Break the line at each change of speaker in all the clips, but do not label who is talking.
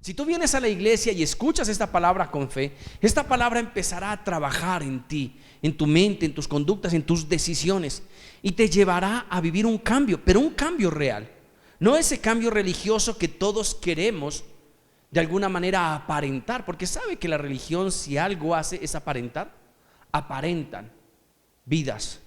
Si tú vienes a la iglesia y escuchas esta palabra con fe, esta palabra empezará a trabajar en ti, en tu mente, en tus conductas, en tus decisiones, y te llevará a vivir un cambio, pero un cambio real. No ese cambio religioso que todos queremos de alguna manera aparentar, porque sabe que la religión, si algo hace, es aparentar. Aparentan vidas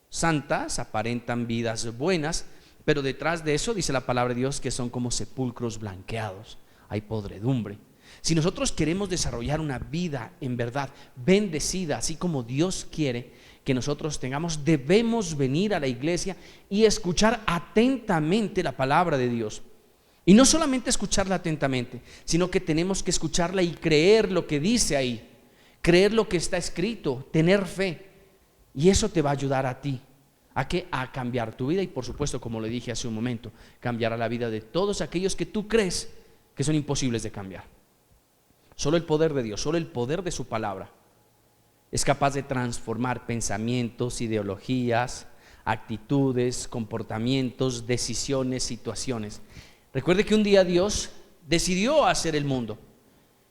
santas, aparentan vidas buenas, pero detrás de eso dice la palabra de Dios que son como sepulcros blanqueados. Hay podredumbre. Si nosotros queremos desarrollar una vida en verdad bendecida, así como Dios quiere que nosotros tengamos, debemos venir a la iglesia y escuchar atentamente la palabra de Dios. Y no solamente escucharla atentamente, sino que tenemos que escucharla y creer lo que dice ahí, creer lo que está escrito, tener fe. Y eso te va a ayudar a ti a cambiar tu vida y, por supuesto, como le dije hace un momento, cambiará la vida de todos aquellos que tú crees que son imposibles de cambiar. Solo el poder de Dios, solo el poder de su palabra es capaz de transformar pensamientos, ideologías, actitudes, comportamientos, decisiones, situaciones. Recuerde que un día Dios decidió hacer el mundo.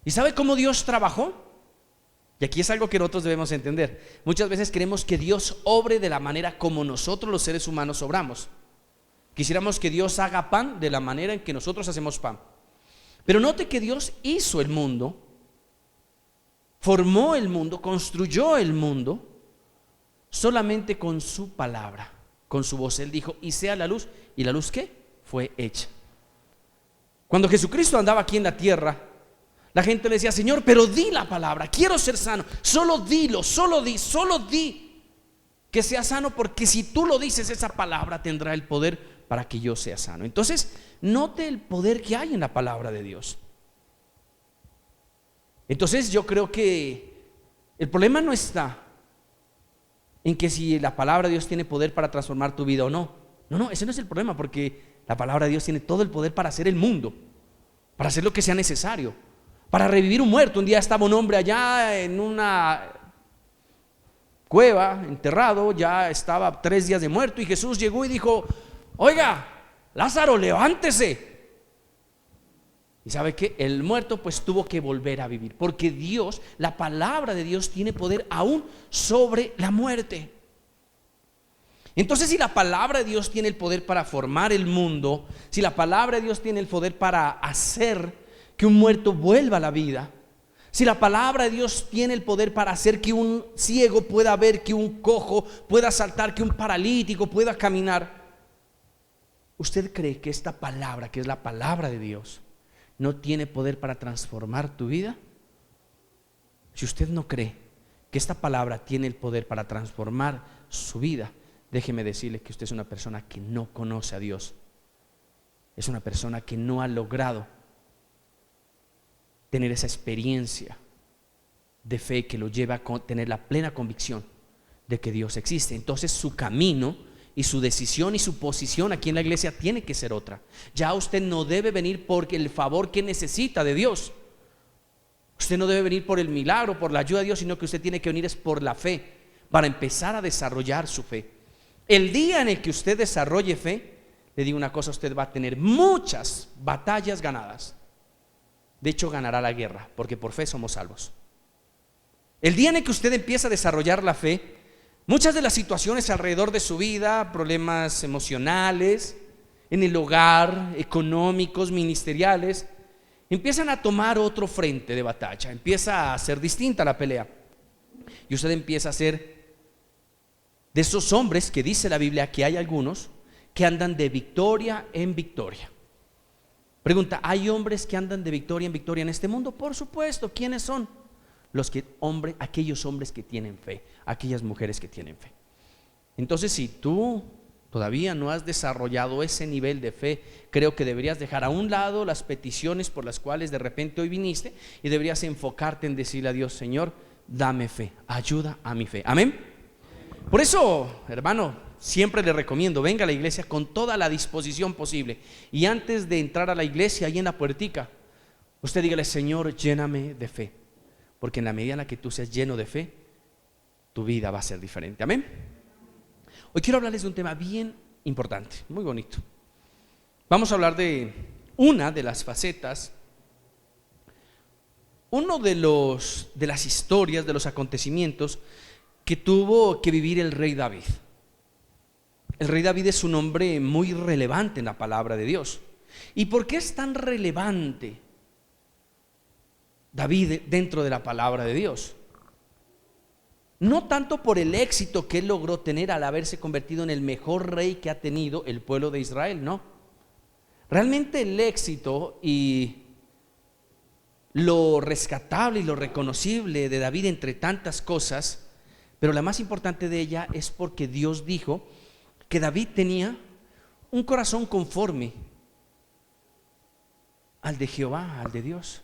¿Y sabe cómo Dios trabajó? Y aquí es algo que nosotros debemos entender. Muchas veces queremos que Dios obre de la manera como nosotros los seres humanos obramos. Quisiéramos que Dios haga pan de la manera en que nosotros hacemos pan. Pero note que Dios hizo el mundo, formó el mundo, construyó el mundo solamente con su palabra, con su voz. Él dijo: y sea la luz. ¿Y la luz qué? Fue hecha. Cuando Jesucristo andaba aquí en la tierra, la gente le decía: Señor, pero di la palabra, quiero ser sano. Solo dilo, solo di que sea sano, porque si tú lo dices, esa palabra tendrá el poder para que yo sea sano. Entonces, note el poder que hay en la palabra de Dios. Entonces yo creo que el problema no está en que si la palabra de Dios tiene poder para transformar tu vida o no. No, ese no es el problema, porque la palabra de Dios tiene todo el poder para hacer el mundo, para hacer lo que sea necesario, para revivir un muerto. Un día estaba un hombre allá en una cueva, enterrado, ya estaba 3 días de muerto, y Jesús llegó y dijo: oiga, Lázaro, levántese. Y sabe que el muerto pues tuvo que volver a vivir, porque Dios, la palabra de Dios, tiene poder aún sobre la muerte. Entonces, si la palabra de Dios tiene el poder para formar el mundo, si la palabra de Dios tiene el poder para hacer que un muerto vuelva a la vida, si la palabra de Dios tiene el poder para hacer que un ciego pueda ver, que un cojo pueda saltar, que un paralítico pueda caminar, ¿usted cree que esta palabra, que es la palabra de Dios, no tiene poder para transformar tu vida? Si usted no cree que esta palabra tiene el poder para transformar su vida, déjeme decirle que usted es una persona que no conoce a Dios. Es una persona que no ha logrado tener esa experiencia de fe que lo lleva a tener la plena convicción de que Dios existe. Entonces su camino y su decisión y su posición aquí en la iglesia tiene que ser otra. Ya usted no debe venir por el favor que necesita de Dios. Usted no debe venir por el milagro, por la ayuda de Dios, sino que usted tiene que venir es por la fe, para empezar a desarrollar su fe. El día en el que usted desarrolle fe, le digo una cosa: usted va a tener muchas batallas ganadas. De hecho, ganará la guerra, porque por fe somos salvos. El día en el que usted empieza a desarrollar la fe, muchas de las situaciones alrededor de su vida, problemas emocionales, en el hogar, económicos, ministeriales, empiezan a tomar otro frente de batalla. Empieza a ser distinta la pelea. Y usted empieza a ser de esos hombres que dice la Biblia que hay algunos que andan de victoria en victoria. Pregunta: ¿hay hombres que andan de victoria en victoria en este mundo? Por supuesto. ¿Quiénes son? Aquellos hombres que tienen fe, aquellas mujeres que tienen fe. Entonces, si tú todavía no has desarrollado ese nivel de fe, creo que deberías dejar a un lado las peticiones por las cuales de repente hoy viniste, y deberías enfocarte en decirle a Dios: Señor, dame fe, ayuda a mi fe. Amén. Por eso, hermano, siempre le recomiendo: venga a la iglesia con toda la disposición posible, y antes de entrar a la iglesia, ahí en la puertica, usted dígale: Señor, lléname de fe. Porque en la medida en la que tú seas lleno de fe, tu vida va a ser diferente. Amén. Hoy quiero hablarles de un tema bien importante, muy bonito. Vamos a hablar de una de las facetas uno de las historias, de los acontecimientos que tuvo que vivir el rey David. El rey David es un hombre muy relevante en la palabra de Dios. ¿Y por qué es tan relevante David dentro de la palabra de Dios? No tanto por el éxito que él logró tener al haberse convertido en el mejor rey que ha tenido el pueblo de Israel, no. Realmente el éxito y lo rescatable y lo reconocible de David entre tantas cosas, pero la más importante de ella es porque Dios dijo que David tenía un corazón conforme al de Jehová, al de Dios.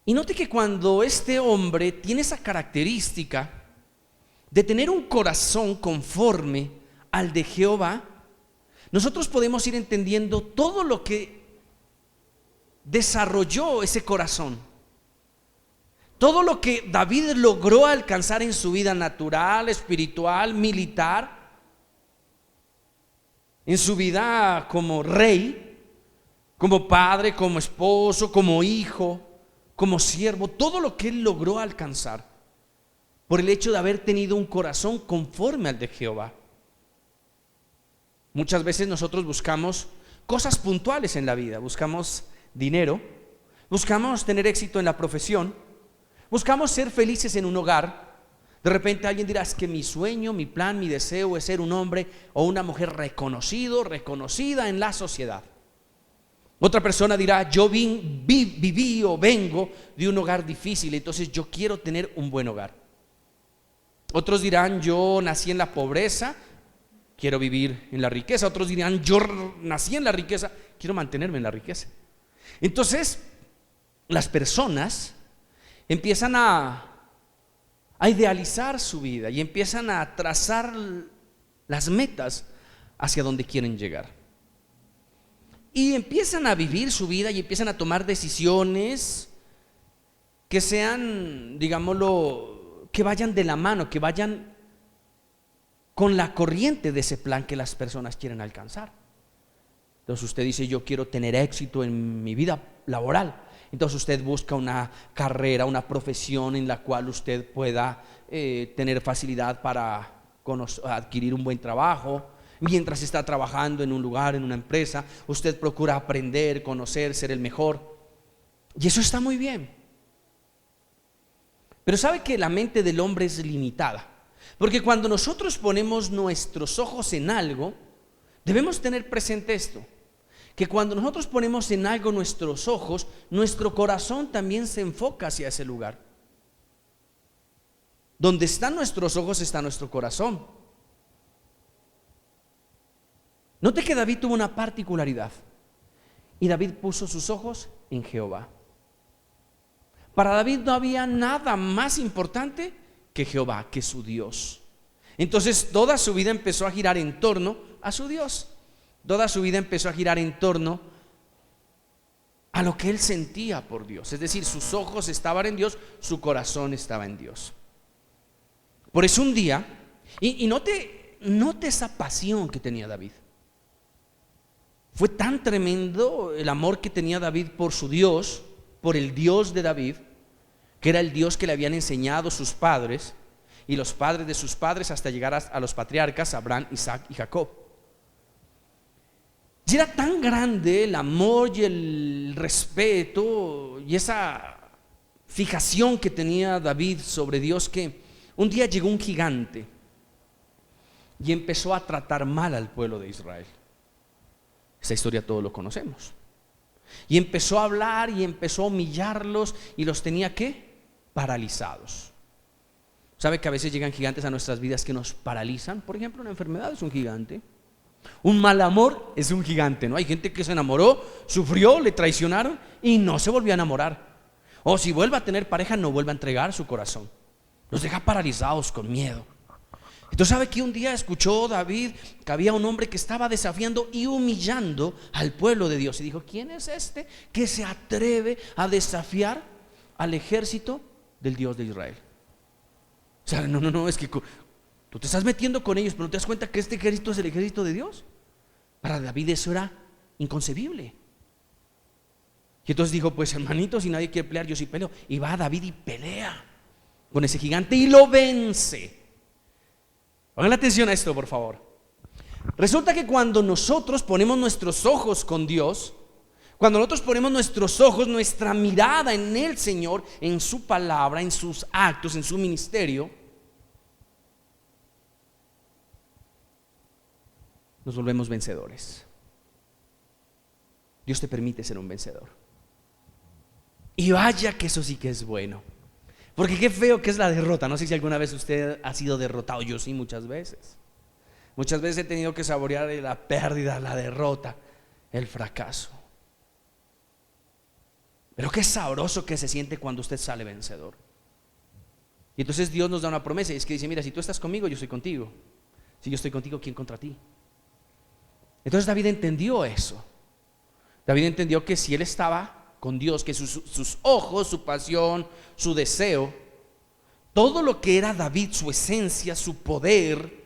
Y note que cuando este hombre tiene esa característica de tener un corazón conforme al de Jehová, nosotros podemos ir entendiendo todo lo que desarrolló ese corazón, todo lo que David logró alcanzar en su vida natural, espiritual, militar, en su vida como rey, como padre, como esposo, como hijo, como siervo, todo lo que él logró alcanzar por el hecho de haber tenido un corazón conforme al de Jehová. Muchas veces nosotros buscamos cosas puntuales en la vida, buscamos dinero, buscamos tener éxito en la profesión, buscamos ser felices en un hogar. De repente alguien dirá: es que mi sueño, mi plan, mi deseo es ser un hombre o una mujer reconocida en la sociedad. Otra persona dirá: yo viví o vengo de un hogar difícil, entonces yo quiero tener un buen hogar. Otros dirán: yo nací en la pobreza, quiero vivir en la riqueza. Otros dirán: yo nací en la riqueza, quiero mantenerme en la riqueza. Entonces las personas empiezan a idealizar su vida y empiezan a trazar las metas hacia donde quieren llegar. Y empiezan a vivir su vida y empiezan a tomar decisiones que sean, digámoslo, que vayan de la mano, que vayan con la corriente de ese plan que las personas quieren alcanzar. Entonces usted dice: yo quiero tener éxito en mi vida laboral. Entonces usted busca una carrera, una profesión en la cual usted pueda tener facilidad para adquirir un buen trabajo. Mientras está trabajando en un lugar, en una empresa, usted procura aprender, conocer, ser el mejor. Y eso está muy bien. Pero sabe que la mente del hombre es limitada, porque cuando nosotros ponemos nuestros ojos en algo, debemos tener presente esto: que cuando nosotros ponemos en algo nuestros ojos, nuestro corazón también se enfoca hacia ese lugar. Donde están nuestros ojos está nuestro corazón. Note que David tuvo una particularidad, y David puso sus ojos en Jehová. Para David no había nada más importante que Jehová, que su Dios. Entonces toda su vida empezó a girar en torno a su Dios. Toda su vida empezó a girar en torno a lo que él sentía por Dios. Es decir, sus ojos estaban en Dios, su corazón estaba en Dios. Por eso un día, y note esa pasión que tenía David. Fue tan tremendo el amor que tenía David por su Dios, por el Dios de David, que era el Dios que le habían enseñado sus padres y los padres de sus padres hasta llegar a los patriarcas Abraham, Isaac y Jacob. Y era tan grande el amor y el respeto y esa fijación que tenía David sobre Dios, que un día llegó un gigante y empezó a tratar mal al pueblo de Israel. Esa historia todos lo conocemos. Y empezó a hablar y empezó a humillarlos y los tenía ¿qué? Paralizados. ¿Sabe que a veces llegan gigantes a nuestras vidas que nos paralizan? Por ejemplo, una enfermedad es un gigante. Un mal amor es un gigante, ¿no? Hay gente que se enamoró, sufrió, le traicionaron y no se volvió a enamorar. O si vuelve a tener pareja, no vuelve a entregar su corazón. Nos deja paralizados con miedo. Entonces, ¿sabe que un día escuchó David que había un hombre que estaba desafiando y humillando al pueblo de Dios? Y dijo: ¿quién es este que se atreve a desafiar al ejército del Dios de Israel? O sea, no, es que tú te estás metiendo con ellos, pero no te das cuenta que este ejército es el ejército de Dios. Para David eso era inconcebible. Y entonces dijo, pues hermanito, si nadie quiere pelear, yo sí peleo. Y va David y pelea con ese gigante y lo vence. Pongan atención a esto, por favor. Resulta que cuando nosotros ponemos nuestros ojos con Dios, cuando nosotros ponemos nuestros ojos, nuestra mirada en el Señor, en su palabra, en sus actos, en su ministerio, nos volvemos vencedores. Dios te permite ser un vencedor. Y vaya que eso sí que es bueno. Porque qué feo que es la derrota. No sé si alguna vez usted ha sido derrotado. Yo sí, muchas veces. Muchas veces he tenido que saborear la pérdida, la derrota, el fracaso. Pero qué sabroso que se siente cuando usted sale vencedor. Y entonces Dios nos da una promesa, y es que dice, mira, si tú estás conmigo, yo estoy contigo. Si yo estoy contigo, ¿quién contra ti? Entonces David entendió eso. David entendió que si él estaba con Dios, que sus ojos, su pasión, su deseo, todo lo que era David, su esencia, su poder,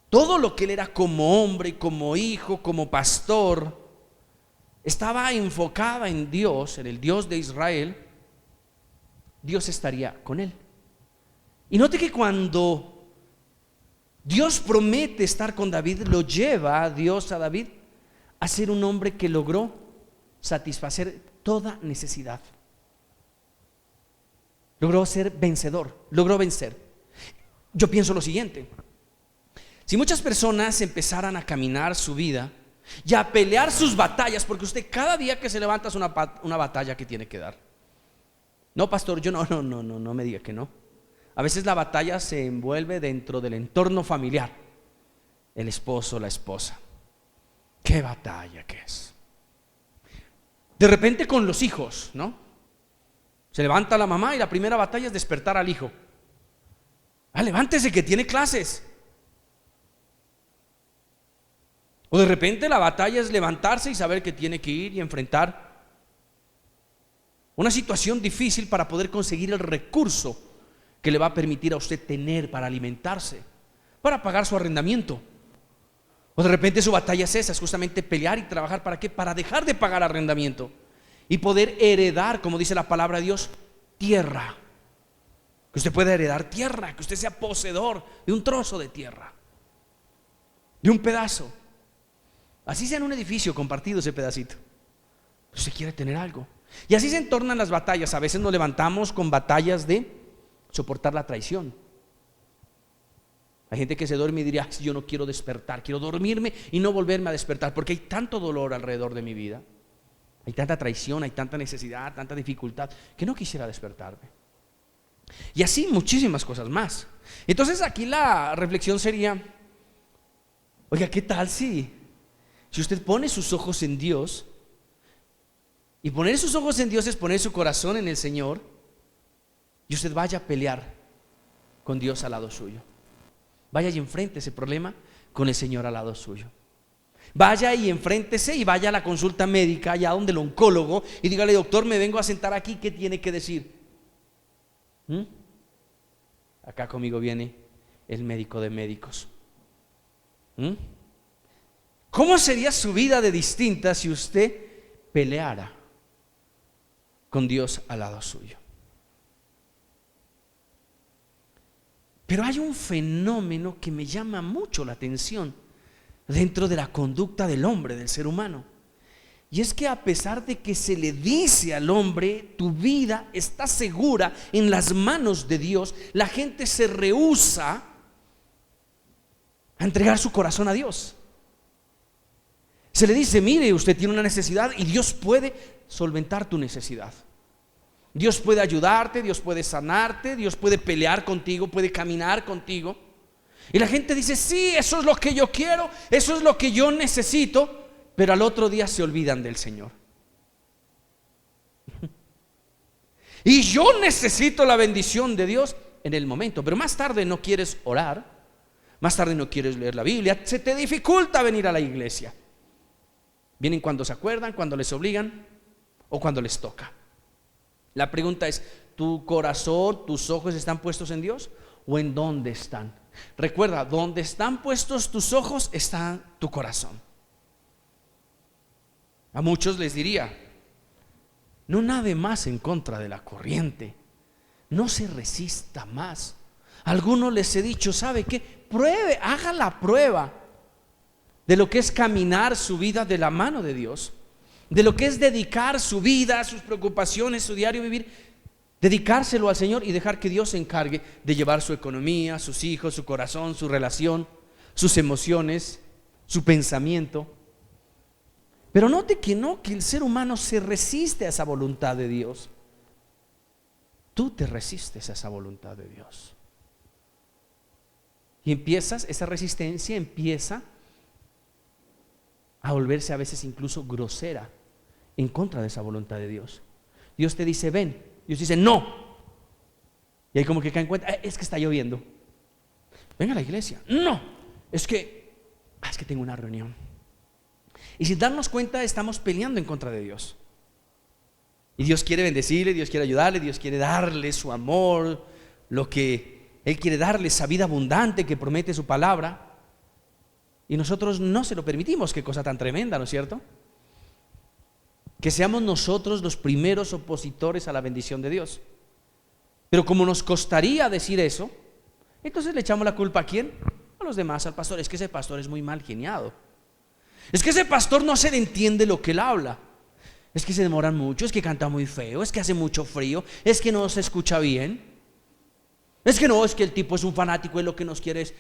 todo lo que él era como hombre, como hijo, como pastor, estaba enfocada en Dios, en el Dios de Israel. Dios estaría con él. Y note que cuando Dios promete estar con David, lo lleva a Dios a David a ser un hombre que logró satisfacer toda necesidad. Logró ser vencedor, logró vencer. Yo pienso lo siguiente: si muchas personas empezaran a caminar su vida y a pelear sus batallas, porque usted cada día que se levanta es una batalla que tiene que dar. No, pastor, yo no me diga que no. A veces la batalla se envuelve dentro del entorno familiar. El esposo, la esposa. Qué batalla que es. De repente con los hijos, ¿no? Se levanta la mamá y la primera batalla es despertar al hijo. Levántese que tiene clases. O de repente la batalla es levantarse y saber que tiene que ir y enfrentar una situación difícil para poder conseguir el recurso que le va a permitir a usted tener para alimentarse, para pagar su arrendamiento. O de repente su batalla es esa, es justamente pelear y trabajar. ¿Para qué? Para dejar de pagar arrendamiento y poder heredar, como dice la palabra de Dios, tierra. Que usted pueda heredar tierra, que usted sea poseedor de un trozo de tierra, de un pedazo. Así sea en un edificio compartido ese pedacito. Pero usted quiere tener algo. Y así se entornan las batallas. A veces nos levantamos con batallas de soportar la traición. Hay gente que se duerme y diría, yo no quiero despertar, quiero dormirme y no volverme a despertar, porque hay tanto dolor alrededor de mi vida, hay tanta traición, hay tanta necesidad, tanta dificultad, que no quisiera despertarme. Y así muchísimas cosas más. Entonces aquí la reflexión sería, oiga, ¿qué tal si usted pone sus ojos en Dios? Y poner sus ojos en Dios es poner su corazón en el Señor, y usted vaya a pelear con Dios al lado suyo. Vaya y enfrente ese problema con el Señor al lado suyo. Vaya y enfréntese y vaya a la consulta médica, allá donde el oncólogo, y dígale, doctor, me vengo a sentar aquí, ¿qué tiene que decir? Acá conmigo viene el médico de médicos. ¿Cómo sería su vida de distinta si usted peleara con Dios al lado suyo? Pero hay un fenómeno que me llama mucho la atención dentro de la conducta del hombre, del ser humano. Y es que a pesar de que se le dice al hombre, tu vida está segura en las manos de Dios, la gente se rehúsa a entregar su corazón a Dios. Se le dice, mire, usted tiene una necesidad y Dios puede solventar tu necesidad. Dios puede ayudarte, Dios puede sanarte, Dios puede pelear contigo, puede caminar contigo. Y la gente dice, sí, eso es lo que yo quiero, eso es lo que yo necesito, pero al otro día se olvidan del Señor. Y yo necesito la bendición de Dios en el momento, pero más tarde no quieres orar, más tarde no quieres leer la Biblia, se te dificulta venir a la iglesia. Vienen cuando se acuerdan, cuando les obligan o cuando les toca. La pregunta es, ¿tu corazón, tus ojos están puestos en Dios o en dónde están? Recuerda, donde están puestos tus ojos está tu corazón. A muchos les diría, No nade más en contra de la corriente. No se resista más. A algunos les he dicho, ¿sabe qué? Pruebe, haga la prueba de lo que es caminar su vida de la mano de Dios, de lo que es dedicar su vida, sus preocupaciones, su diario vivir, dedicárselo al Señor y dejar que Dios se encargue de llevar su economía, sus hijos, su corazón, su relación, sus emociones, su pensamiento. Pero note que no, que el ser humano se resiste a esa voluntad de Dios. Tú te resistes a esa voluntad de Dios. Y esa resistencia empieza a volverse a veces incluso grosera en contra de esa voluntad de Dios. Dios te dice, ven. Dios dice, no. Y ahí como que cae en cuenta, es que está lloviendo. Venga a la iglesia. No, es que tengo una reunión. Y sin darnos cuenta estamos peleando en contra de Dios. Y Dios quiere bendecirle, Dios quiere ayudarle, Dios quiere darle su amor, lo que Él quiere darle, esa vida abundante que promete su palabra. Y nosotros no se lo permitimos. Qué cosa tan tremenda, ¿no es cierto? Que seamos nosotros los primeros opositores a la bendición de Dios. Pero como nos costaría decir eso, entonces le echamos la culpa ¿a quién? A los demás, al pastor. Es que ese pastor es muy mal geniado. Es que ese pastor no se le entiende lo que él habla. Es que se demoran mucho, es que canta muy feo, es que hace mucho frío, es que no se escucha bien. Es que no, es que el tipo es un fanático y lo que nos quiere es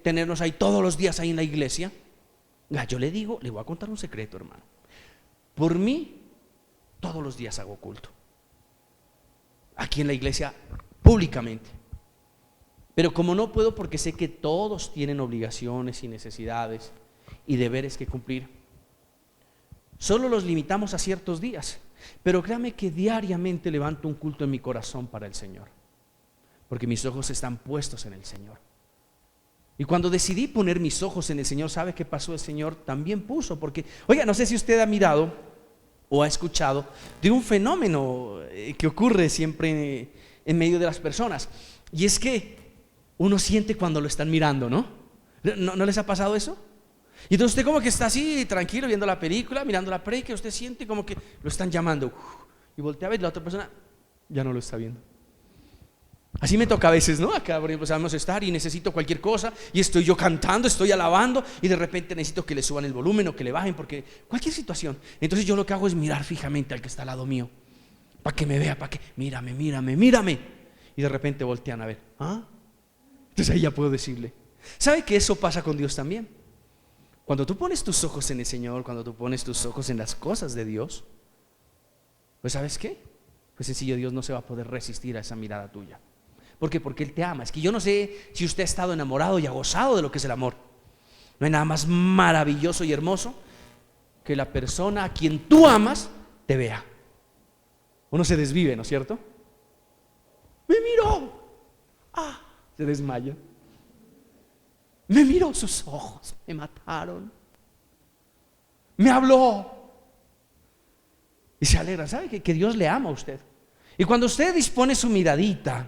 tenernos ahí todos los días ahí en la iglesia. Yo le digo, le voy a contar un secreto, hermano. Por mí, todos los días hago culto. Aquí en la iglesia, públicamente. Pero como no puedo, porque sé que todos tienen obligaciones y necesidades y deberes que cumplir, solo los limitamos a ciertos días. Pero créame que diariamente levanto un culto en mi corazón para el Señor, porque mis ojos están puestos en el Señor. Y cuando decidí poner mis ojos en el Señor, ¿sabe qué pasó? El Señor también puso, porque, oiga, no sé si usted ha mirado o ha escuchado de un fenómeno que ocurre siempre en medio de las personas, y es que uno siente cuando lo están mirando, ¿no? ¿No les ha pasado eso? Y entonces usted como que está así tranquilo viendo la película, mirando la predica, y usted siente como que lo están llamando, y voltea a ver, la otra persona ya no lo está viendo. Así me toca a veces, ¿no? Acá, por ejemplo, sabemos estar y necesito cualquier cosa y estoy yo cantando, estoy alabando y de repente necesito que le suban el volumen o que le bajen, porque cualquier situación. Entonces yo lo que hago es mirar fijamente al que está al lado mío, para que me vea, para que, mírame. Y de repente voltean a ver, entonces ahí ya puedo decirle. ¿Sabe que eso pasa con Dios también? Cuando tú pones tus ojos en el Señor, cuando tú pones tus ojos en las cosas de Dios, pues ¿sabes qué? Pues sencillo, Dios no se va a poder resistir a esa mirada tuya. ¿Por qué? Porque Él te ama. Es que yo no sé si usted ha estado enamorado y ha gozado de lo que es el amor. No hay nada más maravilloso y hermoso que la persona a quien tú amas te vea. Uno se desvive, ¿no es cierto? Me miró, se desmaya. Me miró sus ojos, me mataron. Me habló y se alegra. ¿Sabe que Dios le ama a usted? Y cuando usted dispone su miradita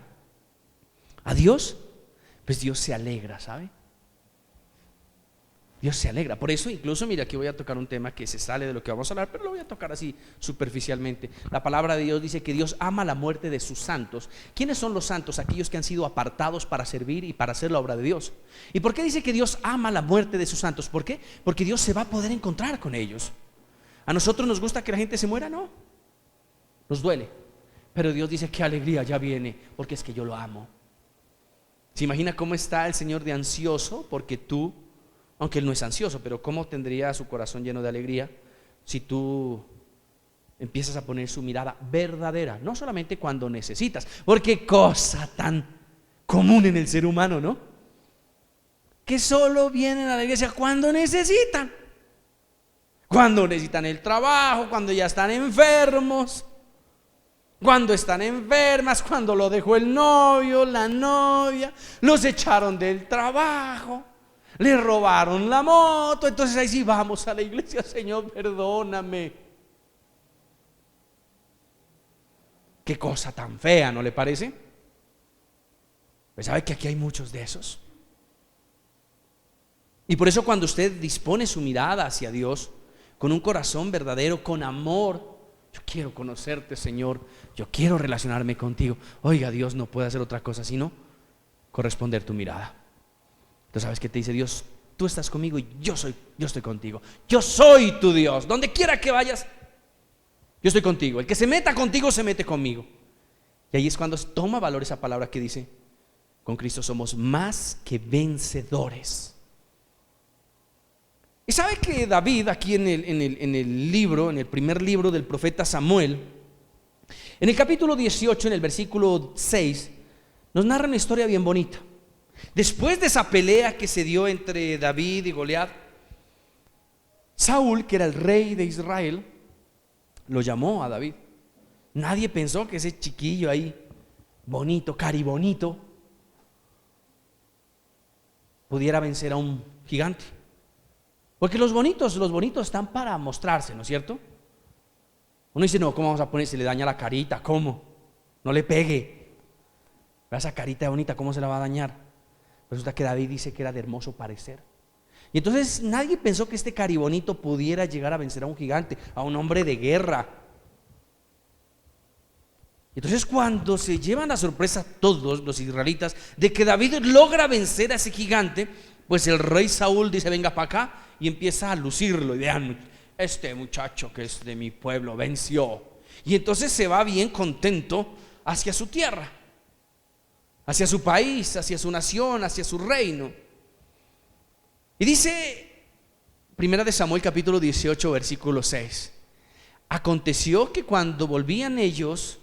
a Dios, pues Dios se alegra, ¿sabe? Dios se alegra. Por eso incluso, mira, aquí voy a tocar un tema que se sale de lo que vamos a hablar, pero lo voy a tocar así superficialmente. La palabra de Dios dice que Dios ama la muerte de sus santos. ¿Quiénes son los santos? Aquellos que han sido apartados para servir y para hacer la obra de Dios. ¿Y por qué dice que Dios ama la muerte de sus santos? ¿Por qué? Porque Dios se va a poder encontrar con ellos. ¿A nosotros nos gusta que la gente se muera? No, nos duele. Pero Dios dice, qué alegría, ya viene, porque es que yo lo amo. ¿Se imagina cómo está el Señor de ansioso? Porque tú, aunque Él no es ansioso, pero cómo tendría su corazón lleno de alegría si tú empiezas a poner su mirada verdadera, no solamente cuando necesitas, porque cosa tan común en el ser humano, ¿no? Que solo vienen a la iglesia cuando necesitan el trabajo, cuando ya están enfermos, cuando están enfermas, cuando lo dejó el novio, la novia, los echaron del trabajo, le robaron la moto. Entonces ahí sí vamos a la iglesia, Señor, perdóname. Qué cosa tan fea, ¿no le parece? Pues sabe que aquí hay muchos de esos. Y por eso cuando usted dispone su mirada hacia Dios con un corazón verdadero, con amor, Yo quiero conocerte, Señor. Yo quiero relacionarme contigo. Oiga, Dios no puede hacer otra cosa sino corresponder tu mirada. Entonces, ¿sabes qué te dice Dios? Tú estás conmigo y yo estoy contigo. Yo soy tu Dios. Donde quiera que vayas, yo estoy contigo. El que se meta contigo, se mete conmigo. Y ahí es cuando toma valor esa palabra que dice: con Cristo somos más que vencedores. Y sabe que David, aquí en el primer libro del profeta Samuel, en el capítulo 18, en el versículo 6, nos narra una historia bien bonita. Después de esa pelea que se dio entre David y Goliat, Saúl, que era el rey de Israel, lo llamó a David. Nadie pensó que ese chiquillo ahí, bonito, caribonito, pudiera vencer a un gigante. Porque los bonitos están para mostrarse, ¿no es cierto? Uno dice: no, ¿cómo vamos a poner? Se le daña la carita, ¿cómo? No le pegue. Esa carita bonita, ¿cómo se la va a dañar? Resulta que David dice que era de hermoso parecer. Y entonces nadie pensó que este caribonito pudiera llegar a vencer a un gigante, a un hombre de guerra. Entonces, cuando se llevan la sorpresa todos los israelitas de que David logra vencer a ese gigante, pues el rey Saúl dice: venga para acá, y empieza a lucirlo. Y vean, este muchacho que es de mi pueblo venció. Y entonces se va bien contento hacia su tierra, hacia su país, hacia su nación, hacia su reino. Y dice Primera de Samuel capítulo 18 versículo 6: aconteció que cuando volvían ellos,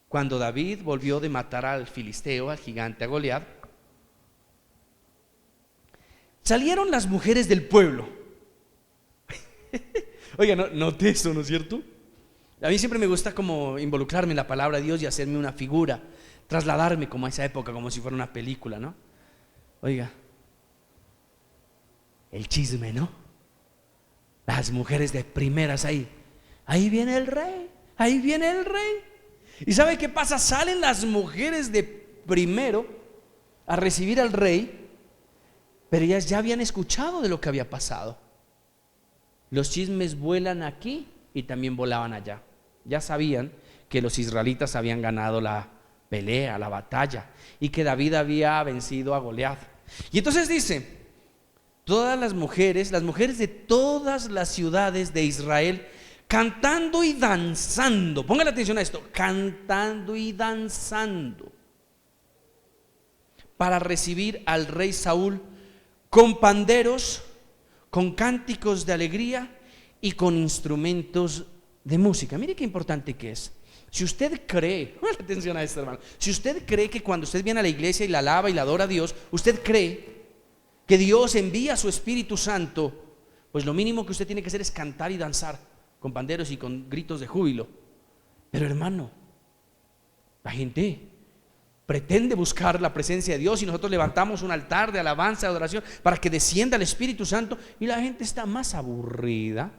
cuando David volvió de matar al filisteo, al gigante, a Goliat, salieron las mujeres del pueblo. Oiga, note eso, ¿no es cierto? A mí siempre me gusta como involucrarme en la palabra de Dios y hacerme una figura, trasladarme como a esa época, como si fuera una película, ¿no? Oiga, el chisme, ¿no? Las mujeres de primeras ahí viene el rey, ahí viene el rey. ¿Y sabe qué pasa? Salen las mujeres de primero a recibir al rey, pero ellas ya habían escuchado de lo que había pasado. Los chismes vuelan aquí y también volaban allá. Ya sabían que los israelitas habían ganado la pelea, la batalla, y que David había vencido a Goliat. Y entonces dice: todas las mujeres de todas las ciudades de Israel, cantando y danzando. Póngale atención a esto: cantando y danzando, para recibir al rey Saúl, con panderos, con cánticos de alegría y con instrumentos de música. Mire qué importante que es. Si usted cree, póngale atención a esto, hermano, si usted cree que cuando usted viene a la iglesia y la alaba y la adora a Dios, usted cree que Dios envía a su Espíritu Santo, pues lo mínimo que usted tiene que hacer es cantar y danzar con panderos y con gritos de júbilo. Pero hermano, la gente pretende buscar la presencia de Dios y nosotros levantamos un altar de alabanza, de adoración, para que descienda el Espíritu Santo, y la gente está más aburrida.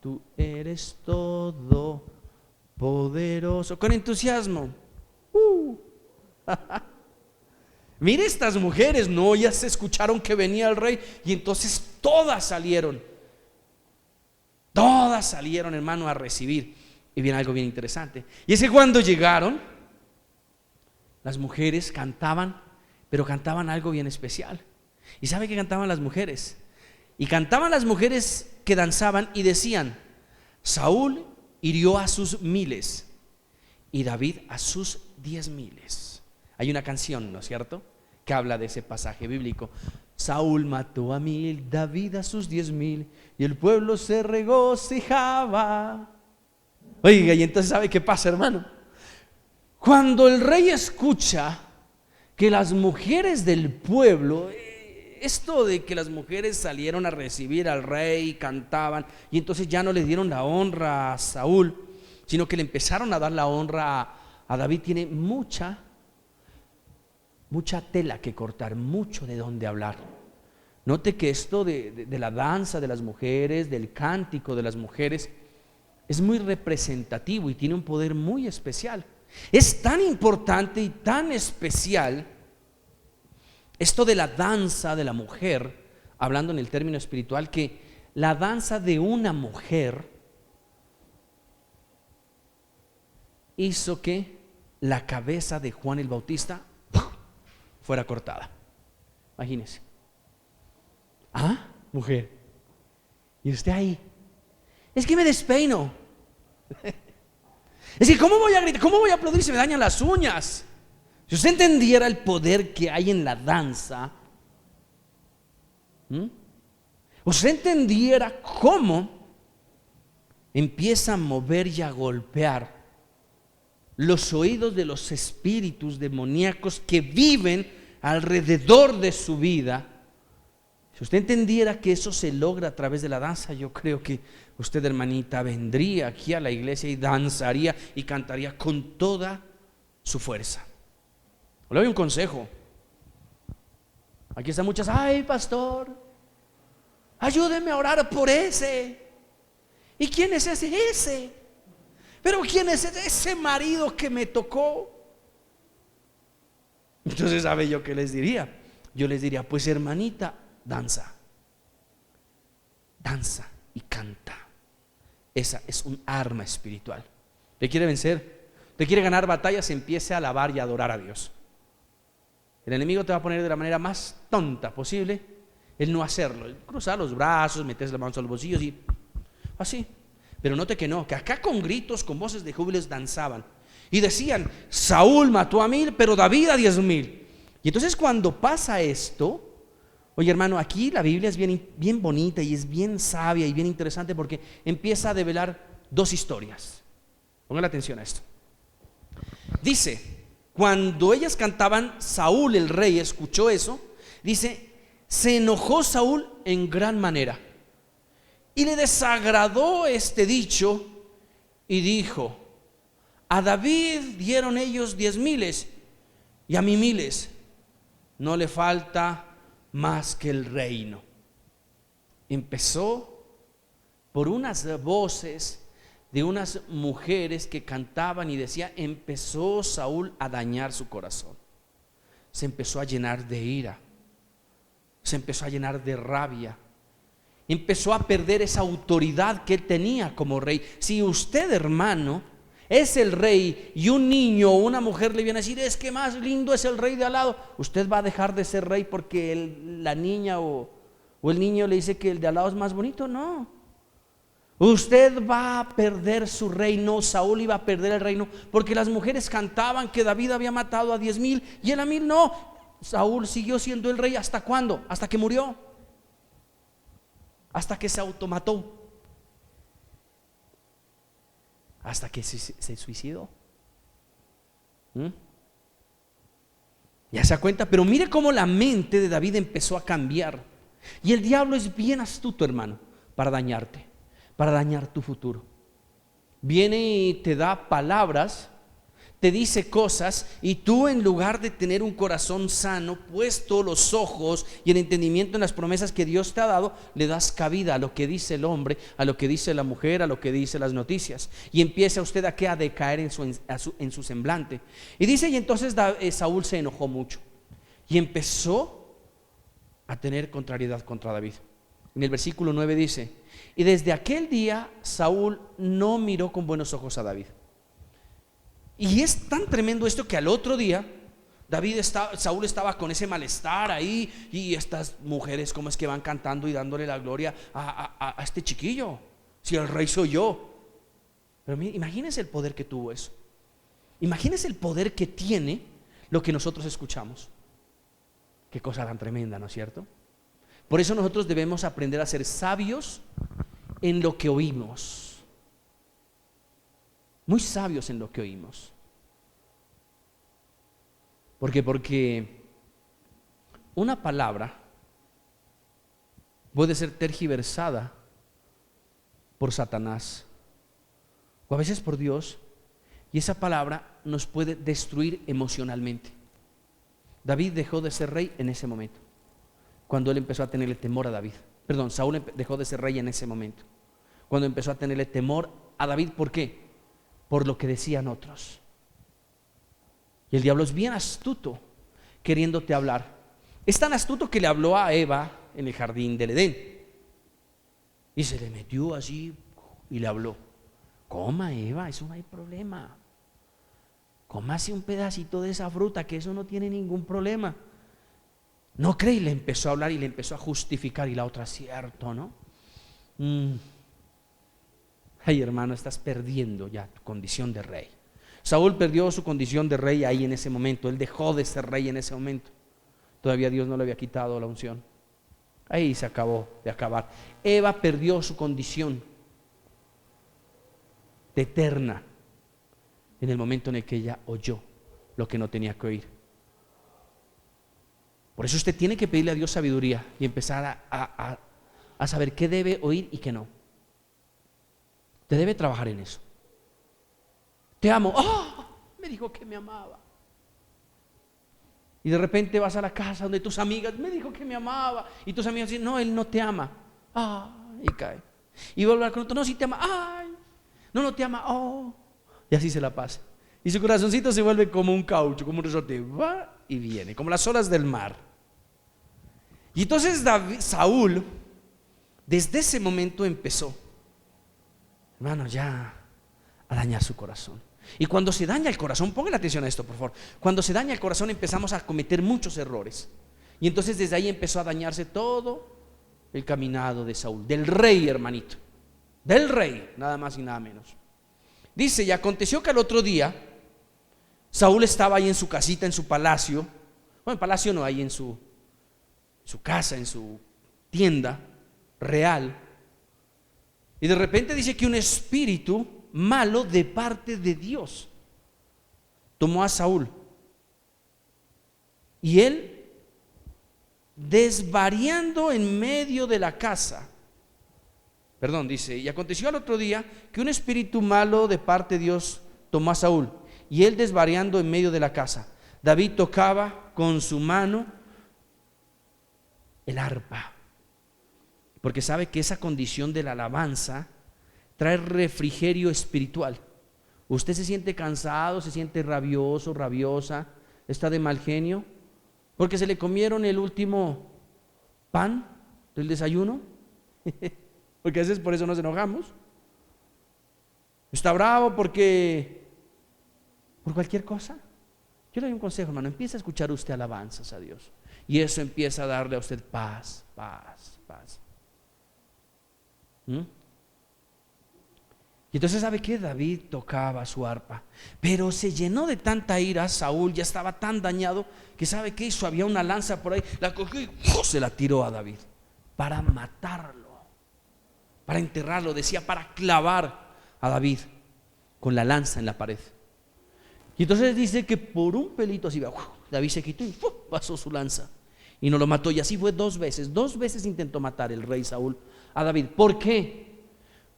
Tú eres todo poderoso, con entusiasmo. Mire estas mujeres, no, ya se escucharon que venía el rey, y entonces todas salieron, hermano, a recibir. Y viene algo bien interesante, y es que cuando llegaron, las mujeres cantaban, pero cantaban algo bien especial. ¿Y sabe qué cantaban las mujeres? Y cantaban las mujeres que danzaban y decían: Saúl hirió a sus 1000 y David a sus 10,000. Hay una canción, ¿no es cierto?, que habla de ese pasaje bíblico. Saúl mató a 1000, David a sus 10,000, y el pueblo se regocijaba. Oiga, y entonces ¿sabe qué pasa, hermano? Cuando el rey escucha que las mujeres del pueblo, esto de que las mujeres salieron a recibir al rey, cantaban, y entonces ya no le dieron la honra a Saúl, sino que le empezaron a dar la honra a David, tiene mucha tela que cortar, mucho de dónde hablar. Note que esto de la danza de las mujeres, del cántico de las mujeres, es muy representativo y tiene un poder muy especial. Es tan importante y tan especial esto de la danza de la mujer, hablando en el término espiritual, que la danza de una mujer hizo que la cabeza de Juan el Bautista fuera cortada. Imagínese. Ah, mujer, y usted ahí, es que me despeino. Es que ¿cómo voy a gritar? ¿Cómo voy a aplaudir si me dañan las uñas? Si usted entendiera el poder que hay en la danza, usted entendiera cómo empieza a mover y a golpear los oídos de los espíritus demoníacos que viven alrededor de su vida. Si usted entendiera que eso se logra a través de la danza, yo creo que usted, hermanita, vendría aquí a la iglesia y danzaría y cantaría con toda su fuerza. Le doy un consejo. Aquí están muchas, ay, pastor, ayúdeme a orar por ese. ¿Y quién es ese? Ese. Pero ¿quién es ese marido que me tocó? Entonces, ¿sabe yo qué les diría? Yo les diría, pues hermanita, danza y canta. Esa es un arma espiritual. ¿Te quiere vencer? ¿Te quiere ganar batallas? Empiece a alabar y a adorar a Dios. El enemigo te va a poner de la manera más tonta posible el no hacerlo, el cruzar los brazos, meterse las manos a los bolsillos y así. Pero note que no, que acá con gritos, con voces de júbilo danzaban y decían, Saúl mató a 1000, pero David a 10,000. Y entonces cuando pasa esto, oye hermano, aquí la Biblia es bien bonita y es bien sabia y bien interesante porque empieza a develar dos historias. Pongan atención a esto. Dice, cuando ellas cantaban, Saúl el rey escuchó eso. Dice, se enojó Saúl en gran manera y le desagradó este dicho y dijo, a David dieron ellos 10,000 y a mí 1,000, no le falta más que el reino. Empezó por unas voces de unas mujeres que cantaban y decía, empezó Saúl a dañar su corazón. Se empezó a llenar de ira, se empezó a llenar de rabia, empezó a perder esa autoridad que él tenía como rey. Si usted, hermano, es el rey y un niño o una mujer le viene a decir, es que más lindo es el rey de al lado, usted va a dejar de ser rey porque la niña o el niño le dice que el de al lado es más bonito. No, usted va a perder su reino. Saúl iba a perder el reino porque las mujeres cantaban que David había matado a 10,000 y él a 1,000 no. Saúl siguió siendo el rey. ¿Hasta cuándo? Hasta que murió, hasta que se automató, hasta que se suicidó. Ya se da cuenta. Pero mire cómo la mente de David empezó a cambiar. Y el diablo es bien astuto, hermano, para dañarte, para dañar tu futuro. Viene y te da palabras, te dice cosas, y tú, en lugar de tener un corazón sano, puesto los ojos y el entendimiento en las promesas que Dios te ha dado, le das cabida a lo que dice el hombre, a lo que dice la mujer, a lo que dice las noticias, y empieza usted a decaer en su semblante. Y dice, y entonces Saúl se enojó mucho y empezó a tener contrariedad contra David. En el versículo 9 dice, y desde aquel día Saúl no miró con buenos ojos a David. Y es tan tremendo esto que al otro día Saúl estaba con ese malestar ahí, y estas mujeres, ¿cómo es que van cantando y dándole la gloria a este chiquillo? Si el rey soy yo. Pero imagínense el poder que tuvo eso. Imagínense el poder que tiene lo que nosotros escuchamos. Qué cosa tan tremenda, ¿no es cierto? Por eso nosotros debemos aprender a ser sabios en lo que oímos. Muy sabios en lo que oímos. ¿Por qué? Porque una palabra puede ser tergiversada por Satanás o a veces por Dios, y esa palabra nos puede destruir emocionalmente. David dejó de ser rey en ese momento, cuando él empezó a tenerle temor a David. Saúl dejó de ser rey en ese momento, cuando empezó a tenerle temor a David. ¿Por qué? Por lo que decían otros. Y el diablo es bien astuto queriéndote hablar. Es tan astuto que le habló a Eva en el jardín del Edén Y se le metió así y le habló: coma, Eva, eso no hay problema. Cómase un pedacito de esa fruta, que eso no tiene ningún problema. No cree, y le empezó a hablar y le empezó a justificar. Y la otra: cierto, ¿no? Ay, hermano, estás perdiendo ya tu condición de rey. Saúl perdió su condición de rey ahí en ese momento. Él dejó de ser rey en ese momento. Todavía Dios no le había quitado la unción. Ahí se acabó de acabar. Eva perdió su condición de eterna en el momento en el que ella oyó lo que no tenía que oír. Por eso usted tiene que pedirle a Dios sabiduría y empezar a saber qué debe oír y qué no. Usted debe trabajar en eso. Te amo. ¡Oh! Me dijo que me amaba. Y de repente vas a la casa donde tus amigas: me dijo que me amaba. Y tus amigas dicen: no, él no te ama. Y cae. Y vuelve a hablar con otro: no, sí te ama. Ay, no te ama. Oh. Y así se la pasa. Y su corazoncito se vuelve como un caucho, como un resorte. Va y viene, como las olas del mar. Y entonces Saúl, desde ese momento empezó, hermano, ya a dañar su corazón. Y cuando se daña el corazón, pongan atención a esto, por favor. Cuando se daña el corazón empezamos a cometer muchos errores. Y entonces desde ahí empezó a dañarse todo el caminado de Saúl, del rey, hermanito, del rey, nada más y nada menos. Dice: y aconteció que al otro día Saúl estaba ahí en su casita, en su palacio. Bueno, en palacio no, ahí en su casa, en su tienda real. Y de repente dice que un espíritu malo de parte de Dios tomó a Saúl. Y él, desvariando en medio de la casa, dice: y aconteció al otro día que un espíritu malo de parte de Dios tomó a Saúl, y él desvariando en medio de la casa. David tocaba con su mano el arpa, porque sabe que esa condición de la alabanza trae refrigerio espiritual. Usted se siente cansado, se siente rabioso, rabiosa, está de mal genio, porque se le comieron el último pan del desayuno. Porque a veces por eso nos enojamos. Está bravo por cualquier cosa. Yo le doy un consejo, hermano: empieza a escuchar usted alabanzas a Dios, y eso empieza a darle a usted paz. Y entonces, ¿sabe qué? David tocaba su arpa, pero se llenó de tanta ira. Saúl ya estaba tan dañado que, ¿sabe qué hizo? Había una lanza por ahí, la cogió y se la tiró a David para matarlo, para enterrarlo, decía, para clavar a David con la lanza en la pared. Y entonces dice que por un pelito así, David se quitó y pasó su lanza y no lo mató. Y así fue 2 veces. 2 veces intentó matar el rey Saúl a David. ¿Por qué?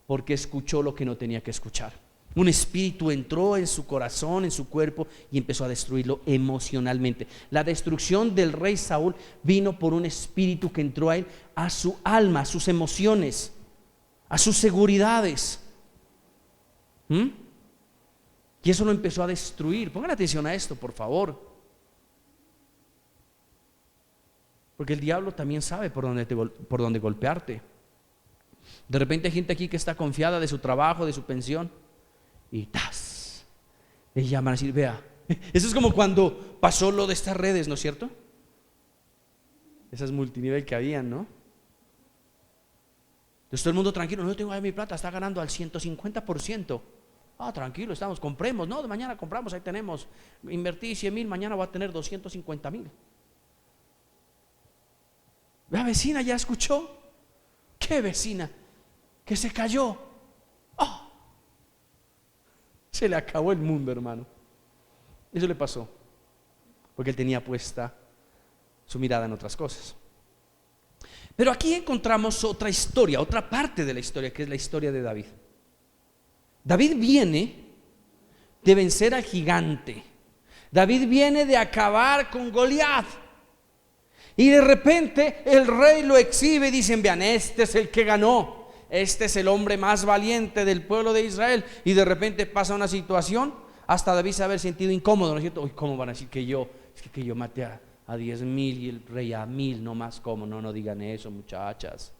Porque escuchó lo que no tenía que escuchar. Un espíritu entró en su corazón, en su cuerpo, y empezó a destruirlo emocionalmente. La destrucción del rey Saúl vino por un espíritu que entró a él, a su alma, a sus emociones, a sus seguridades. Y eso lo empezó a destruir. Pongan atención a esto, por favor, porque el diablo también sabe por dónde golpearte. De repente hay gente aquí que está confiada de su trabajo, de su pensión, y ¡tas! Le llaman a decir: vea, eso es como cuando pasó lo de estas redes, ¿no es cierto? Esas multinivel que habían, ¿no? Entonces todo el mundo tranquilo: no, yo tengo ahí mi plata, está ganando al 150%. Tranquilo, compremos, no, de mañana compramos, ahí tenemos, invertí 100,000, mañana voy a tener 250,000. La vecina ya escuchó. ¿Qué vecina? Que se cayó. Se le acabó el mundo, hermano. Eso le pasó porque él tenía puesta su mirada en otras cosas. Pero aquí encontramos otra historia, otra parte de la historia, que es la historia de David. David viene de vencer al gigante. David viene de acabar con Goliat. Y de repente el rey lo exhibe y dicen: vean, este es el que ganó, este es el hombre más valiente del pueblo de Israel. Y de repente pasa una situación, hasta David se ha sentido incómodo, ¿no es cierto? ¿Cómo van a decir que yo maté a 10,000 y el rey a 1,000? No más, ¿cómo? No digan eso, muchachas.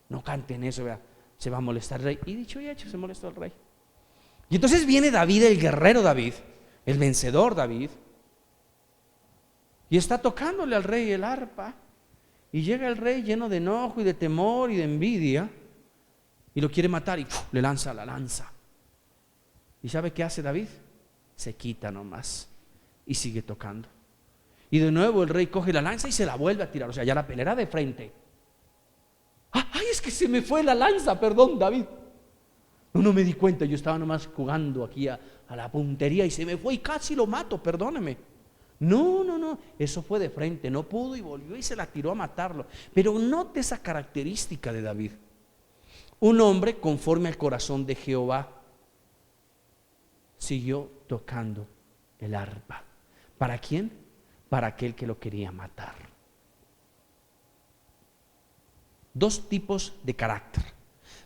No canten eso, vea, se va a molestar el rey. Y dicho y hecho, se molestó el rey. Y entonces viene David, el guerrero David, el vencedor David, y está tocándole al rey el arpa. Y llega el rey lleno de enojo y de temor y de envidia, y lo quiere matar y le lanza la lanza. ¿Y sabe qué hace David? Se quita nomás y sigue tocando. Y de nuevo el rey coge la lanza y se la vuelve a tirar. O sea, ya la pelea de frente. ¡Ay, es que se me fue la lanza! Perdón, David. No me di cuenta, yo estaba nomás jugando aquí a la puntería y se me fue y casi lo mato, perdóneme. No, eso fue de frente, no pudo y volvió y se la tiró a matarlo. Pero note esa característica de David. Un hombre conforme al corazón de Jehová siguió tocando el arpa. ¿Para quién? Para aquel que lo quería matar. Dos tipos de carácter,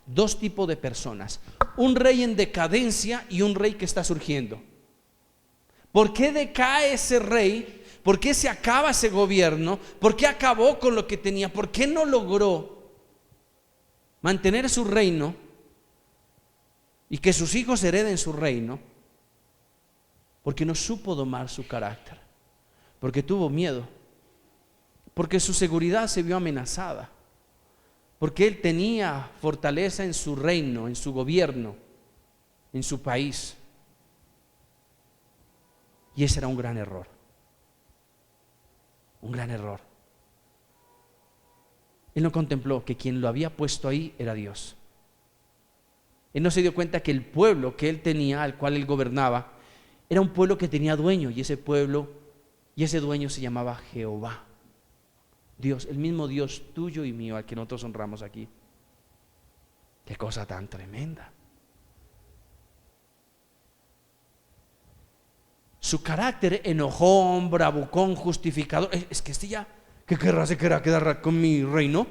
dos tipos de personas. Un rey en decadencia y un rey que está surgiendo. ¿Por qué decae ese rey? ¿Por qué se acaba ese gobierno? ¿Por qué acabó con lo que tenía? ¿Por qué no logró mantener su reino y que sus hijos hereden su reino? Porque no supo domar su carácter, porque tuvo miedo, porque su seguridad se vio amenazada, porque él tenía fortaleza en su reino, en su gobierno, en su país. Y ese era un gran error. Un gran error. Él no contempló que quien lo había puesto ahí era Dios. Él no se dio cuenta que el pueblo que él tenía, al cual él gobernaba, era un pueblo que tenía dueño, y ese pueblo y ese dueño se llamaba Jehová. Dios, el mismo Dios tuyo y mío al que nosotros honramos aquí. Qué cosa tan tremenda. Su carácter enojón, bravucón, justificador. Es que este ya, ¿qué querrá? ¿Se querrá quedar con mi reino?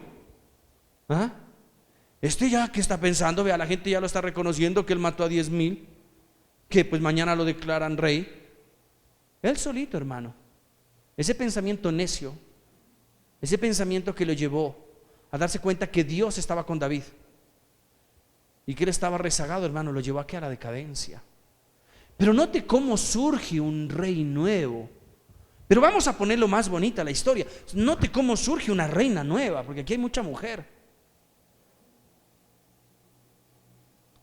¿Ah? Este ya, ¿qué está pensando? Vea, la gente ya lo está reconociendo que él mató a 10,000, que pues mañana lo declaran rey. Él solito, hermano. Ese pensamiento necio, ese pensamiento que lo llevó a darse cuenta que Dios estaba con David y que él estaba rezagado, hermano, lo llevó a la decadencia. Pero note cómo surge un rey nuevo. Pero vamos a ponerlo más bonita la historia. Note cómo surge una reina nueva, porque aquí hay mucha mujer.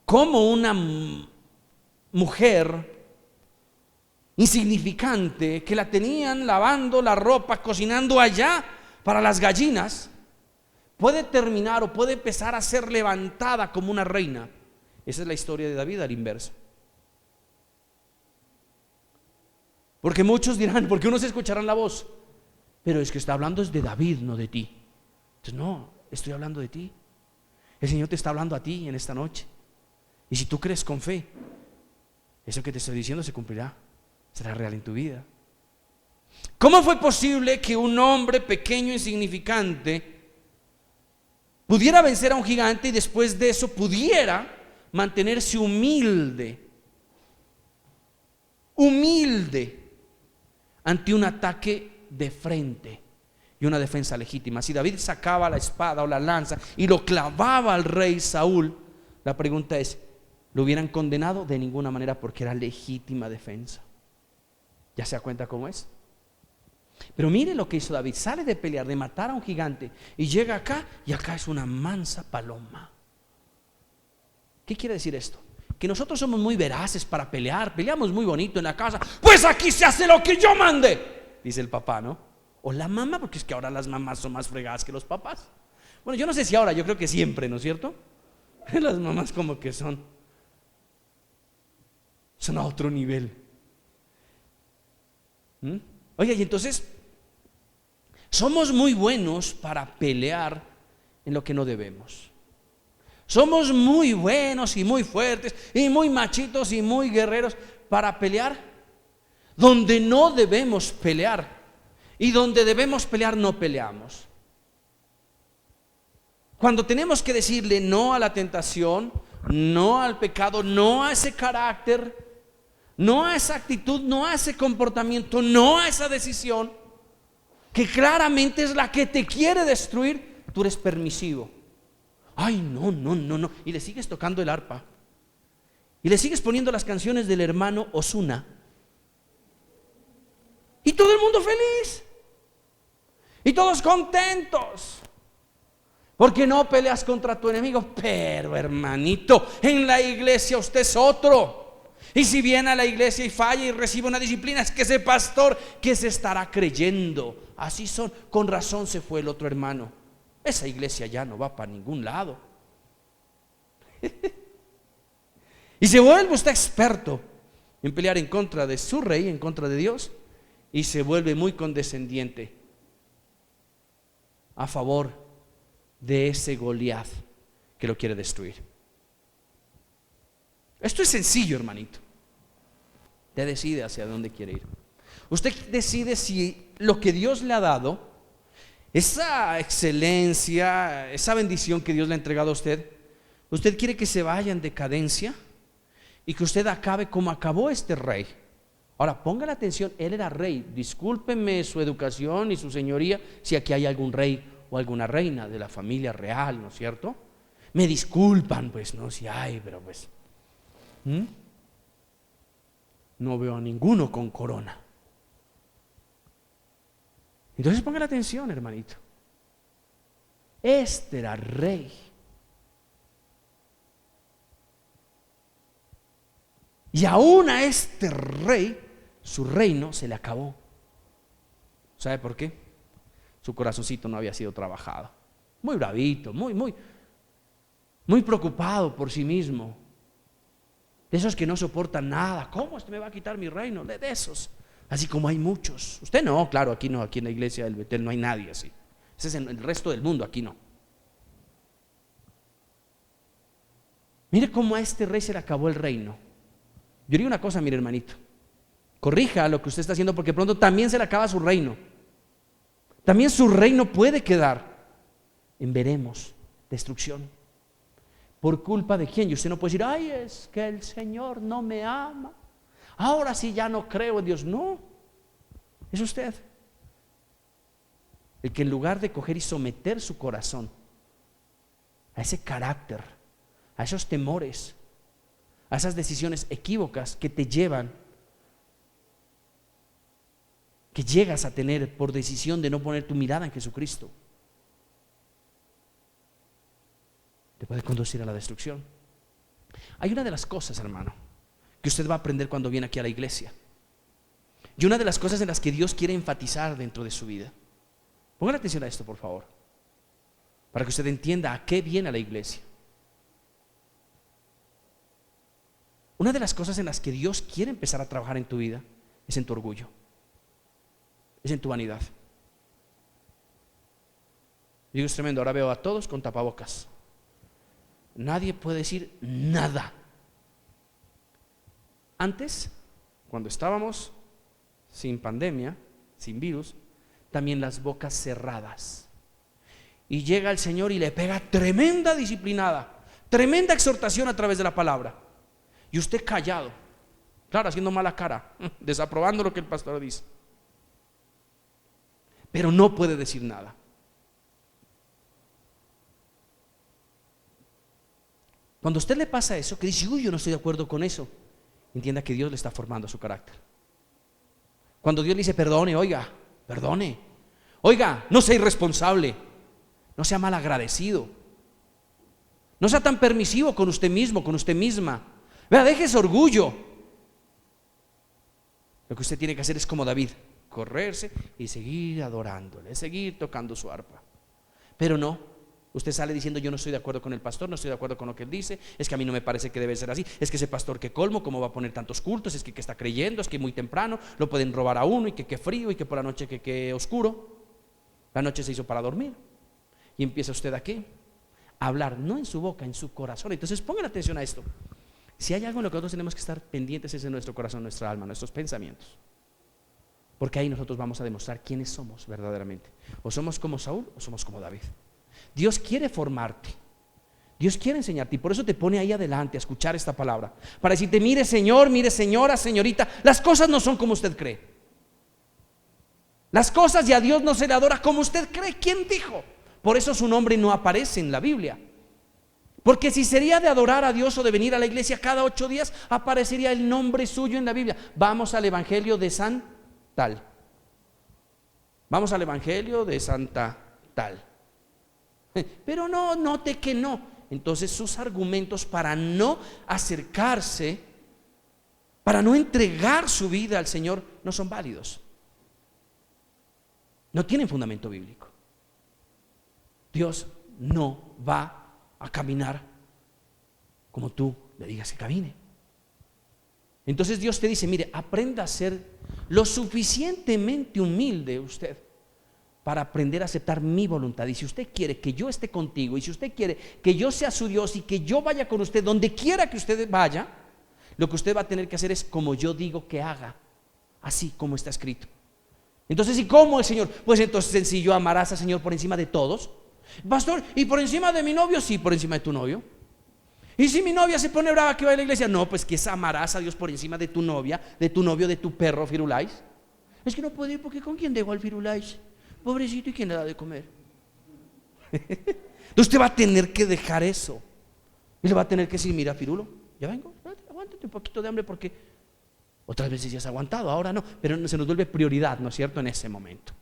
Como una mujer insignificante que la tenían lavando la ropa, cocinando allá para las gallinas, puede terminar o puede empezar a ser levantada como una reina. Esa es la historia de David al inverso. Porque muchos dirán, porque unos escucharán la voz, pero es que está hablando es de David, no de ti. Entonces no, estoy hablando de ti. El Señor te está hablando a ti en esta noche. Y si tú crees con fe, eso que te estoy diciendo se cumplirá, será real en tu vida. ¿Cómo fue posible que un hombre pequeño, insignificante, pudiera vencer a un gigante y después de eso pudiera mantenerse humilde ante un ataque de frente y una defensa legítima? Si David sacaba la espada o la lanza y lo clavaba al rey Saúl, la pregunta es, ¿lo hubieran condenado? De ninguna manera, porque era legítima defensa. ¿Ya se da cuenta cómo es? Pero mire lo que hizo David. Sale de pelear, de matar a un gigante, y llega acá, y acá es una mansa paloma. ¿Qué quiere decir esto? Que nosotros somos muy veraces para pelear, peleamos muy bonito en la casa. Pues aquí se hace lo que yo mande, dice el papá, ¿no? O la mamá, porque es que ahora las mamás son más fregadas que los papás. Bueno, yo no sé si ahora, yo creo que siempre, ¿no es cierto? Las mamás como que son a otro nivel. Oye, y entonces somos muy buenos para pelear en lo que no debemos. Somos muy buenos y muy fuertes y muy machitos y muy guerreros para pelear donde no debemos pelear, y donde debemos pelear no peleamos. Cuando tenemos que decirle no a la tentación, no al pecado, no a ese carácter, no a esa actitud, no a ese comportamiento, no a esa decisión que claramente es la que te quiere destruir, tú eres permisivo. Ay, no, no, no, no. Y le sigues tocando el arpa. Y le sigues poniendo las canciones del hermano Ozuna. Y todo el mundo feliz. Y todos contentos. Porque no peleas contra tu enemigo. Pero hermanito, en la iglesia usted es otro. Y si viene a la iglesia y falla y recibe una disciplina, es que ese pastor, ¿qué se estará creyendo? Así son. Con razón se fue el otro hermano. Esa iglesia ya no va para ningún lado. Y se vuelve usted experto en pelear en contra de su rey, en contra de Dios. Y se vuelve muy condescendiente a favor de ese Goliat que lo quiere destruir. Esto es sencillo, hermanito. Usted decide hacia dónde quiere ir. Usted decide si lo que Dios le ha dado, esa excelencia, esa bendición que Dios le ha entregado a usted, usted quiere que se vaya en decadencia y que usted acabe como acabó este rey. Ahora, ponga la atención, él era rey. Discúlpenme su educación y su señoría si aquí hay algún rey o alguna reina de la familia real, ¿no es cierto? Me disculpan, pues, no, si hay, pero pues no veo a ninguno con corona. Entonces ponga la atención, hermanito. Este era rey. Y aún a este rey, su reino se le acabó. ¿Sabe por qué? Su corazoncito no había sido trabajado. Muy bravito, muy preocupado por sí mismo. De esos que no soportan nada. ¿Cómo me va a quitar mi reino? De esos. Así como hay muchos. Usted no, claro, aquí no, aquí en la iglesia del Betel no hay nadie así. Ese es en el resto del mundo, aquí no. Mire cómo a este rey se le acabó el reino. Yo digo una cosa, mire hermanito, corrija lo que usted está haciendo porque pronto también se le acaba su reino. También su reino puede quedar en veremos, destrucción. ¿Por culpa de quién? Y usted no puede decir, ay, es que el Señor no me ama. Ahora sí ya no creo en Dios. No, es usted el que en lugar de coger y someter su corazón a ese carácter, a esos temores, a esas decisiones equívocas que te llevan, que llegas a tener por decisión de no poner tu mirada en Jesucristo, te puede conducir a la destrucción. Hay una de las cosas, hermano, que usted va a aprender cuando viene aquí a la iglesia, y una de las cosas en las que Dios quiere enfatizar dentro de su vida. Pongan atención a esto, por favor, para que usted entienda a qué viene a la iglesia. Una de las cosas en las que Dios quiere empezar a trabajar en tu vida es en tu orgullo, es en tu vanidad. Digo, es tremendo, ahora veo a todos con tapabocas. Nadie puede decir nada. Antes, cuando estábamos sin pandemia, sin virus, también las bocas cerradas. Y llega el Señor y le pega tremenda disciplinada, tremenda exhortación a través de la palabra. Y usted callado, claro, haciendo mala cara, desaprobando lo que el pastor dice. Pero no puede decir nada. Cuando a usted le pasa eso, que dice, uy, yo no estoy de acuerdo con eso, entienda que Dios le está formando su carácter. Cuando Dios le dice, perdone, oiga, perdone. Oiga, no sea irresponsable, no sea malagradecido, no sea tan permisivo con usted mismo, con usted misma. Vea, deje ese orgullo. Lo que usted tiene que hacer es como David, correrse y seguir adorándole, seguir tocando su arpa. Pero no, usted sale diciendo, yo no estoy de acuerdo con el pastor, no estoy de acuerdo con lo que él dice, es que a mí no me parece que debe ser así, es que ese pastor que colmo, ¿cómo va a poner tantos cultos? Es que está creyendo, es que muy temprano lo pueden robar a uno, y que frío, y que por la noche que oscuro. La noche se hizo para dormir. Y empieza usted aquí a hablar, no en su boca, en su corazón. Entonces pongan atención a esto. Si hay algo en lo que nosotros tenemos que estar pendientes es en nuestro corazón, nuestra alma, nuestros pensamientos. Porque ahí nosotros vamos a demostrar quiénes somos verdaderamente. O somos como Saúl o somos como David. Dios quiere formarte, Dios quiere enseñarte, y por eso te pone ahí adelante a escuchar esta palabra, para decirte, mire señor, mire señora, señorita, las cosas no son como usted cree. Las cosas, y a Dios no se le adora como usted cree. ¿Quién dijo? Por eso su nombre no aparece en la Biblia. Porque si sería de adorar a Dios o de venir a la iglesia cada 8 días, aparecería el nombre suyo en la Biblia. Vamos al Evangelio de San tal. Vamos al Evangelio de Santa tal. Pero no, note que no. Entonces sus argumentos para no acercarse, para no entregar su vida al Señor, no son válidos. No tienen fundamento bíblico. Dios no va a caminar como tú le digas que camine. Entonces Dios te dice, mire, aprenda a ser lo suficientemente humilde usted para aprender a aceptar mi voluntad. Y si usted quiere que yo esté contigo, y si usted quiere que yo sea su Dios y que yo vaya con usted donde quiera que usted vaya, lo que usted va a tener que hacer es como yo digo que haga, así como está escrito. Entonces, ¿y cómo el Señor? Pues entonces sencillo, amarás al Señor por encima de todos. Pastor, ¿y por encima de mi novio? Sí, por encima de tu novio. ¿Y si mi novia se pone brava que va a la iglesia? No, pues que amarás a Dios por encima de tu novia, de tu novio, de tu perro Firulais. Es que no puedo ir porque ¿con quién dejo al Firulais? Pobrecito, ¿y quién le da de comer? Entonces usted va a tener que dejar eso. Y le va a tener que decir, mira, Firulo, ya vengo, aguántate un poquito de hambre porque otras veces ya has aguantado, ahora no. Pero se nos vuelve prioridad, ¿no es cierto?, en ese momento.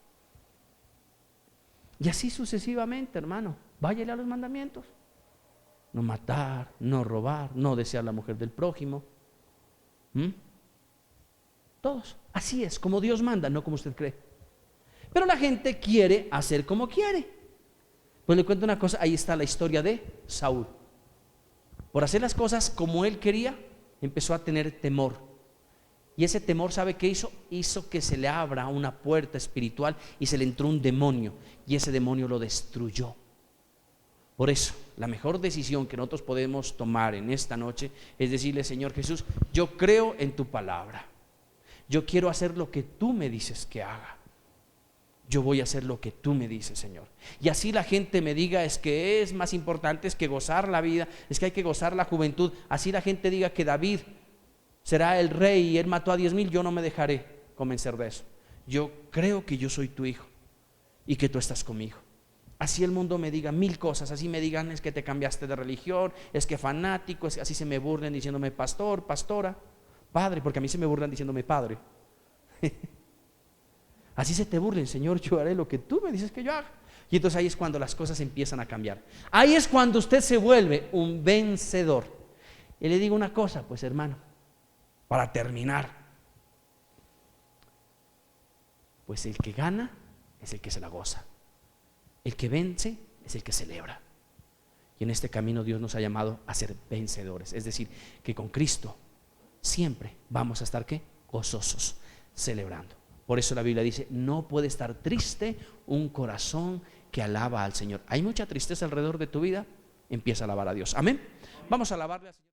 Y así sucesivamente, hermano. Váyale a los mandamientos. No matar, no robar, no desear la mujer del prójimo. Todos. Así es, como Dios manda, no como usted cree. Pero la gente quiere hacer como quiere. Pues le cuento una cosa, ahí está la historia de Saúl. Por hacer las cosas como él quería, empezó a tener temor. Y ese temor, ¿sabe qué hizo? Hizo que se le abra una puerta espiritual y se le entró un demonio. Y ese demonio lo destruyó. Por eso, la mejor decisión que nosotros podemos tomar en esta noche es decirle, Señor Jesús, yo creo en tu palabra. Yo quiero hacer lo que tú me dices que haga. Yo voy a hacer lo que tú me dices, Señor. Y así la gente me diga, es que es más importante, es que gozar la vida, es que hay que gozar la juventud. Así la gente diga que David será el rey y él mató a 10,000, yo no me dejaré convencer de eso. Yo creo que yo soy tu hijo y que tú estás conmigo. Así el mundo me diga 1000 cosas, así me digan es que te cambiaste de religión, es que fanático, es que así se me burlen diciéndome pastor, pastora, padre, porque a mí se me burlan diciéndome padre. Así se te burlen, Señor, yo haré lo que tú me dices que yo haga. Y entonces ahí es cuando las cosas empiezan a cambiar. Ahí es cuando usted se vuelve un vencedor. Y le digo una cosa, pues hermano, para terminar, pues el que gana es el que se la goza. El que vence es el que celebra. Y en este camino Dios nos ha llamado a ser vencedores. Es decir, que con Cristo siempre vamos a estar ¿qué? Gozosos, celebrando. Por eso la Biblia dice, no puede estar triste un corazón que alaba al Señor. Hay mucha tristeza alrededor de tu vida, empieza a alabar a Dios. Amén. Vamos a alabarle al Señor.